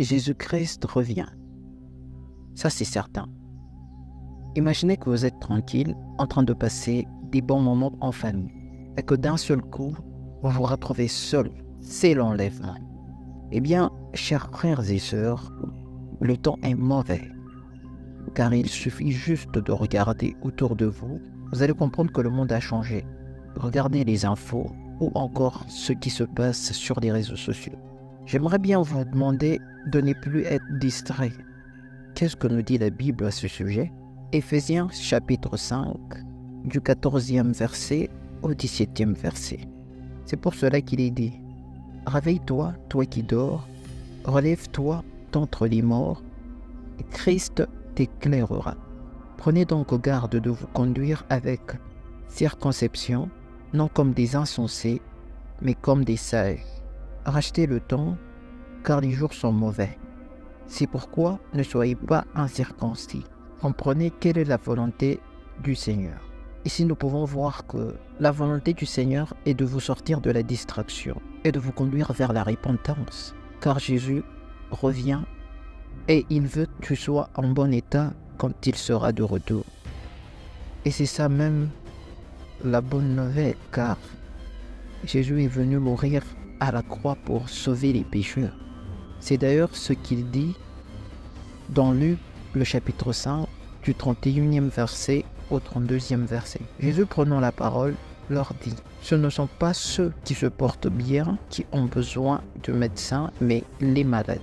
Jésus-Christ revient. Ça, c'est certain. Imaginez que vous êtes tranquille, en train de passer des bons moments en famille, et que d'un seul coup, vous vous retrouvez seul. C'est l'enlèvement. Eh bien, chers frères et sœurs, le temps est mauvais, car il suffit juste de regarder autour de vous. Vous allez comprendre que le monde a changé. Regardez les infos ou encore ce qui se passe sur les réseaux sociaux. J'aimerais bien vous demander de ne plus être distrait. Qu'est-ce que nous dit la Bible à ce sujet? Éphésiens chapitre 5, du 14e verset au 17e verset. C'est pour cela qu'il est dit: réveille-toi, toi qui dors, relève-toi d'entre les morts, et Christ t'éclairera. Prenez donc garde de vous conduire avec circonception, non comme des insensés, mais comme des sages. Rachetez le temps, car les jours sont mauvais. C'est pourquoi ne soyez pas incirconcis. Comprenez quelle est la volonté du Seigneur. Ici, nous pouvons voir que la volonté du Seigneur est de vous sortir de la distraction et de vous conduire vers la repentance. Car Jésus revient et il veut que tu sois en bon état quand il sera de retour. Et c'est ça même la bonne nouvelle, car Jésus est venu mourir à la croix pour sauver les pécheurs. C'est d'ailleurs ce qu'il dit dans Luc, le chapitre 5, du 31e verset au 32e verset. Jésus, prenant la parole, leur dit: ce ne sont pas ceux qui se portent bien qui ont besoin de médecins, mais les malades.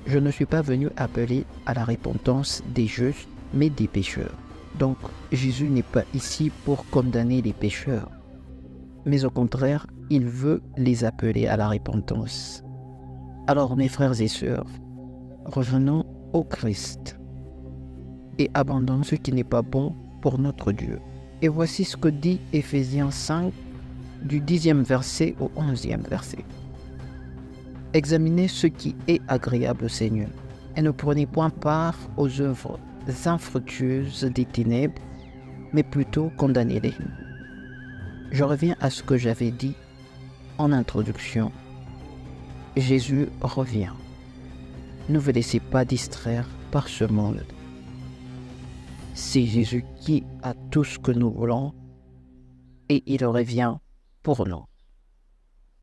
Je ne suis pas venu appeler à la repentance des justes, mais des pécheurs. Donc, Jésus n'est pas ici pour condamner les pécheurs, mais au contraire, il veut les appeler à la repentance. Alors, mes frères et sœurs, revenons au Christ et abandonnons ce qui n'est pas bon pour notre Dieu. Et voici ce que dit Éphésiens 5, du 10e verset au 11e verset. Examinez ce qui est agréable au Seigneur, et ne prenez point part aux œuvres infructueuses des ténèbres, mais plutôt condamnez-les. Je reviens à ce que j'avais dit en introduction. Jésus revient. Ne vous laissez pas distraire par ce monde. C'est Jésus qui a tout ce que nous voulons et il revient pour nous.